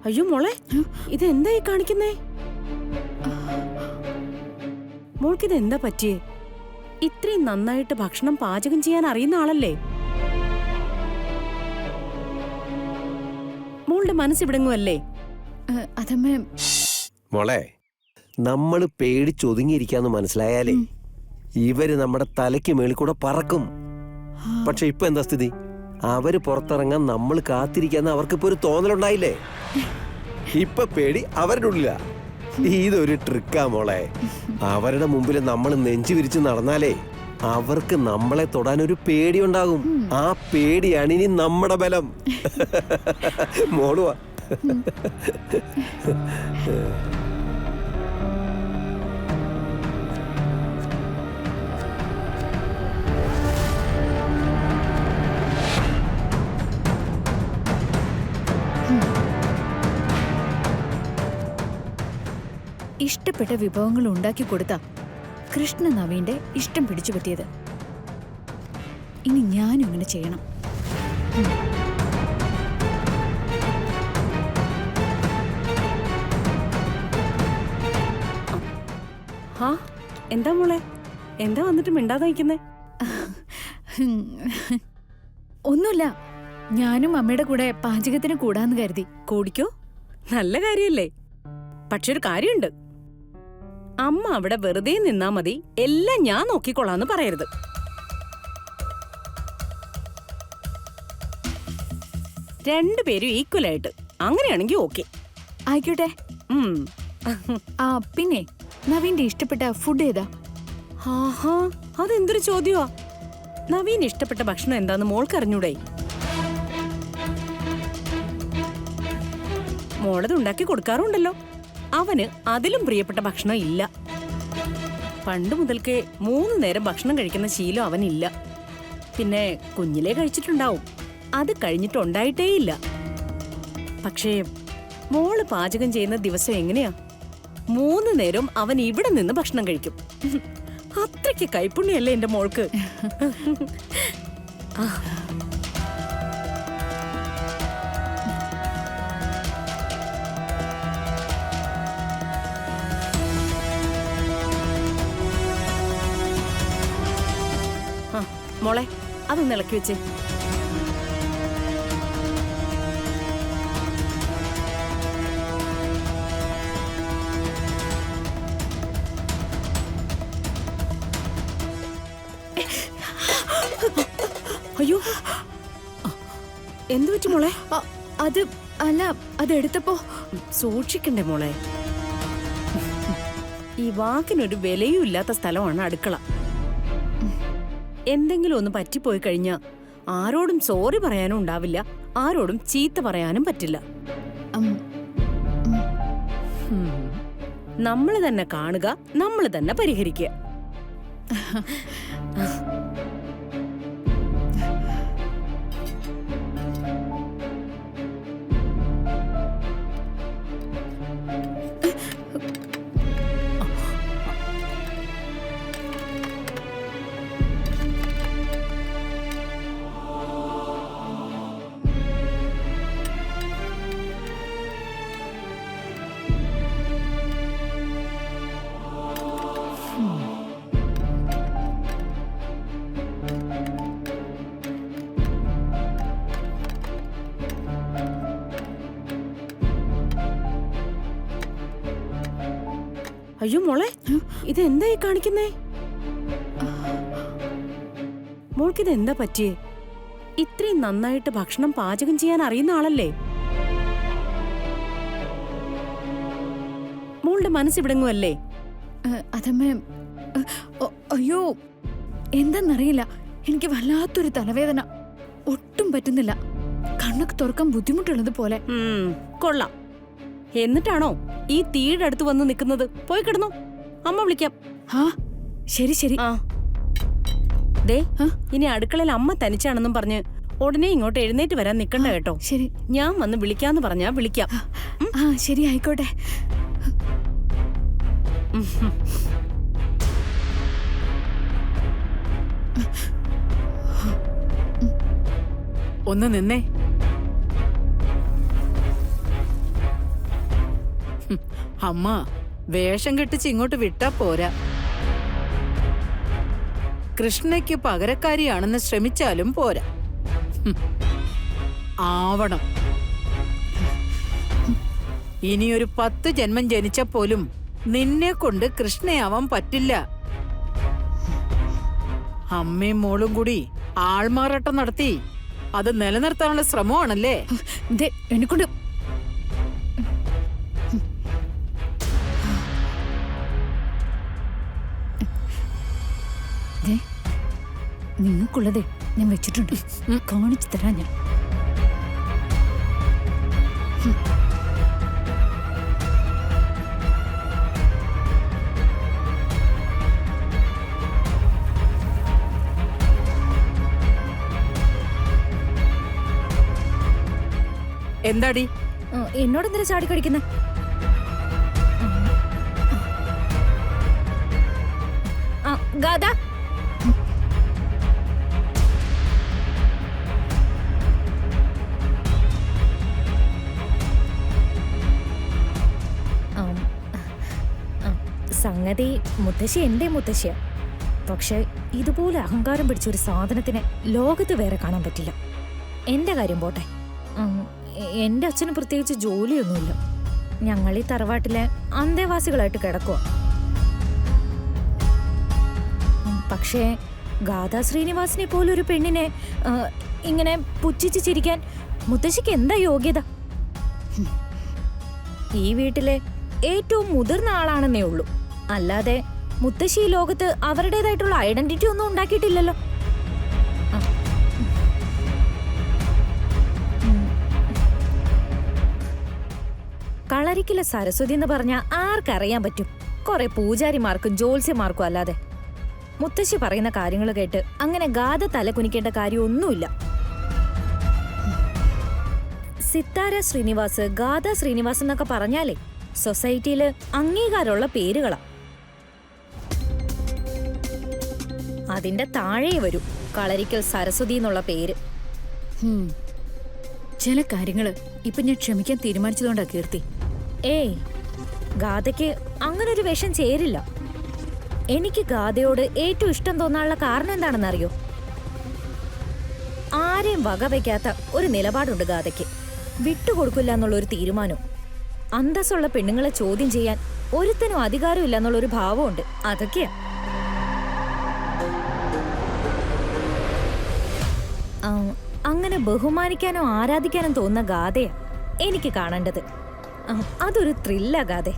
അയ്യോ മോളെ, ഇതെന്തായി കാണിക്കുന്നേ? മോൾക്കിത് എന്താ പറ്റിയേ? ഇത്രയും നന്നായിട്ട് ഭക്ഷണം പാചകം ചെയ്യാൻ അറിയുന്ന ആളല്ലേ? മോളുടെ മനസ്സിവിടങ്ങുമല്ലേ? അതമ്മേ. മോളെ, നമ്മള് പേടിച്ചൊതുങ്ങിയിരിക്കാന്ന് മനസ്സിലായാലേ ഇവര് നമ്മുടെ തലയ്ക്ക് മേളിൽ കൂടെ പറക്കും. പക്ഷെ ഇപ്പൊ എന്താ സ്ഥിതി? അവര് പുറത്തിറങ്ങാൻ നമ്മൾ കാത്തിരിക്കാന്ന് അവർക്കിപ്പോ ഒരു തോന്നലുണ്ടായില്ലേ? ഇപ്പൊ പേടി അവരുടെ ഉള്ളിലാ. ഇതൊരു ട്രിക്കാ മോളെ. അവരുടെ മുമ്പിൽ നമ്മൾ നെഞ്ചു വിരിച്ച് നടന്നാലേ അവർക്ക് നമ്മളെ തൊടാനൊരു പേടിയുണ്ടാകും. ആ പേടിയാണ് ഇനി നമ്മുടെ ബലം. മോളുവാ. ഇഷ്ടപ്പെട്ട വിഭവങ്ങൾ ഉണ്ടാക്കി കൊടുത്ത കൃഷ്ണ നവീന്റെ ഇഷ്ടം പിടിച്ചു പറ്റിയത്. ഇനി ഞാനും ഇങ്ങനെ ചെയ്യണം. എന്താ മോളെ, എന്താ വന്നിട്ട് മിണ്ടാതെ നിൽക്കുന്നേ? ഒന്നുമില്ല, ഞാനും അമ്മയുടെ കൂടെ പാചകത്തിന് കൂടാന്ന് കരുതി. കൂടിക്കോ, നല്ല കാര്യല്ലേ. പക്ഷെ ഒരു കാര്യമുണ്ട്, അമ്മ അവിടെ വെറുതെ നിന്നാ മതി, എല്ലാം ഞാൻ നോക്കിക്കൊള്ളാന്ന് പറയരുത്. രണ്ടുപേരും ഈക്വലായിട്ട്, അങ്ങനെയാണെങ്കിൽ ഓക്കെ. ആയിക്കോട്ടെ. പിന്നെ നവീന്റെ ഇഷ്ടപ്പെട്ട ഫുഡ് ഏതാ? ആഹാ, അതെന്തൊരു ചോദ്യമാ. നവീൻ ഇഷ്ടപ്പെട്ട ഭക്ഷണം എന്താന്ന് മോൾക്ക് അറിഞ്ഞൂടെ? മോളത് ഉണ്ടാക്കി കൊടുക്കാറുണ്ടല്ലോ. അവന് അതിലും പ്രിയപ്പെട്ട ഭക്ഷണം ഇല്ല. പണ്ട് മുതൽക്കേ 3 നേരം ഭക്ഷണം കഴിക്കുന്ന ശീലം അവനില്ല. പിന്നെ കുഞ്ഞിലേ കഴിച്ചിട്ടുണ്ടാവും, അത് കഴിഞ്ഞിട്ടുണ്ടായിട്ടേയില്ല. പക്ഷേ മോള് പാചകം ചെയ്യുന്ന ദിവസം എങ്ങനെയാ? 3 നേരം അവൻ ഇവിടെ നിന്ന് ഭക്ഷണം കഴിക്കും. അത്രയ്ക്ക് കൈപ്പുണ്യല്ലേ എന്റെ മോൾക്ക്. മോളെ, അതൊന്ന് ഇളക്കി വെച്ചേ. അയ്യോ, എന്തു പറ്റി മോളെ? അത് അല്ല, അതെടുത്തപ്പോ. സൂക്ഷിക്കണ്ടേ മോളെ? ഈ വാക്കിനൊരു വിലയും ഇല്ലാത്ത സ്ഥലമാണ് അടുക്കള. എന്തെങ്കിലും ഒന്ന് പറ്റിപ്പോയി കഴിഞ്ഞാ ആരോടും സോറി പറയാനും ഉണ്ടാവില്ല, ആരോടും ചീത്ത പറയാനും പറ്റില്ല. നമ്മൾ തന്നെ കാണുക, നമ്മൾ തന്നെ പരിഹരിക്കുക. അയ്യോ മോളെ, ഇതെന്തായി കാണിക്കുന്നേ? മോൾക്കിത് എന്താ പറ്റിയേ? ഇത്രയും നന്നായിട്ട് ഭക്ഷണം പാചകം ചെയ്യാൻ അറിയുന്ന ആളല്ലേ? മോളുടെ മനസ്സിവിടങ്ങുമല്ലേ? അതമ്മേ. അയ്യോ, എന്താന്നറിയില്ല, എനിക്ക് വല്ലാത്തൊരു തലവേദന. ഒട്ടും പറ്റുന്നില്ല, കണ്ണൊക്കെ തുറക്കാൻ ബുദ്ധിമുട്ടുള്ളത് പോലെ. കൊള്ളാം. എന്നിട്ടാണോ ഈ തീയുടെ അടുത്ത് വന്ന് നിൽക്കുന്നത്? പോയി കിടന്നു, അമ്മ വിളിക്കാം. ശരി ശരി. ദേ, ഇനി അടുക്കളയിൽ അമ്മ തനിച്ചാണെന്നും പറഞ്ഞ് ഉടനെ ഇങ്ങോട്ട് എഴുന്നേറ്റ് വരാൻ നിക്കണ്ട കേട്ടോ. ശരി, ഞാൻ വന്ന് വിളിക്കാന്ന് പറഞ്ഞാ വിളിക്കാം. ശരി, ആയിക്കോട്ടെ. ഒന്ന് നിന്നേ. അമ്മ വേഷം കെട്ടിച്ച് ഇങ്ങോട്ട് വിട്ടാ പോരാ. കൃഷ്ണയ്ക്ക് പകരക്കാരിയാണെന്ന് ശ്രമിച്ചാലും പോരാ. ആവണം. ഇനിയൊരു 10 ജന്മം ജനിച്ച പോലും നിന്നെ കൊണ്ട് കൃഷ്ണയാവാൻ പറ്റില്ല. അമ്മയും മോളും കൂടി ആൾമാറാട്ടം നടത്തി അത് നിലനിർത്താനുള്ള ശ്രമമാണല്ലേ? എന്നെക്കൊണ്ട് നിങ്ങൾക്കുള്ളതേ ഞാൻ വെച്ചിട്ടുണ്ട്. കാണിച്ചു തരാം ഞാൻ. എന്താടി? എന്നോടെന്തിനാ ചാടിക്കടിക്കുന്നത്? ഗാഥ, സംഗതി മുത്തശ്ശി എന്റെ മുത്തശ്ശിയ. പക്ഷെ ഇതുപോലെ അഹങ്കാരം പിടിച്ചൊരു സാധനത്തിനെ ലോകത്ത് വേറെ കാണാൻ പറ്റില്ല. എന്റെ കാര്യം പോട്ടെ, എന്റെ അച്ഛന് പ്രത്യേകിച്ച് ജോലിയൊന്നുമില്ല. ഞങ്ങൾ ഈ തറവാട്ടിലെ അന്തേവാസികളായിട്ട് കിടക്കുക. പക്ഷേ ഗാഥാ ശ്രീനിവാസിനെ പോലൊരു പെണ്ണിനെ ഇങ്ങനെ പുച്ഛിച്ച് ചിരിക്കാൻ മുത്തശ്ശിക്ക് എന്താ യോഗ്യത? ഈ വീട്ടിലെ ഏറ്റവും മുതിർന്ന ആളാണെന്നേ ഉള്ളൂ. അല്ലാതെ മുത്തശ്ശി ഈ ലോകത്ത് അവരുടേതായിട്ടുള്ള ഐഡന്റിറ്റി ഒന്നും ഉണ്ടാക്കിയിട്ടില്ലല്ലോ. കളരിക്കിലെ സരസ്വതി എന്ന് പറഞ്ഞാൽ ആർക്കറിയാൻ പറ്റും? കുറെ പൂജാരിമാർക്കും ജ്യോത്സ്യമാർക്കും അല്ലാതെ. മുത്തശ്ശി പറയുന്ന കാര്യങ്ങൾ കേട്ട് അങ്ങനെ ഗാഥ തല കുനിക്കേണ്ട കാര്യമൊന്നുമില്ല. സിത്താര ശ്രീനിവാസ്, ഗാഥ ശ്രീനിവാസ് എന്നൊക്കെ പറഞ്ഞാലേ സൊസൈറ്റിയിൽ അംഗീകാരമുള്ള പേരുകളാ. അതിന്റെ താഴെ വരും കളരിക്കൽ സരസ്വതി എന്നുള്ള പേര്. ചില കാര്യങ്ങള് ഇപ്പൊ ഞാൻ ക്ഷമിക്കാൻ തീരുമാനിച്ചതുകൊണ്ടാ കീർത്തി. ഏയ്, ഗാഥയ്ക്ക് അങ്ങനൊരു വേഷം ചേരില്ല. എനിക്ക് ഗാഥയോട് ഏറ്റവും ഇഷ്ടം തോന്നാനുള്ള കാരണം എന്താണെന്നറിയോ? ആരെയും വകവയ്ക്കാത്ത ഒരു നിലപാടുണ്ട് ഗാഥയ്ക്ക്. വിട്ടുകൊടുക്കില്ല എന്നുള്ളൊരു തീരുമാനം. അന്തസ്സുള്ള പെണ്ണുങ്ങളെ ചോദ്യം ചെയ്യാൻ ഒരുത്തനും അധികാരമില്ല എന്നുള്ളൊരു ഭാവമുണ്ട്. അതൊക്കെയാ. അങ്ങനെ ബഹുമാനിക്കാനോ ആരാധിക്കാനോ തോന്നുന്ന ഗാഥയാ എനിക്ക് കാണേണ്ടത്. അതൊരു ത്രില്ലാ ഗാഥ.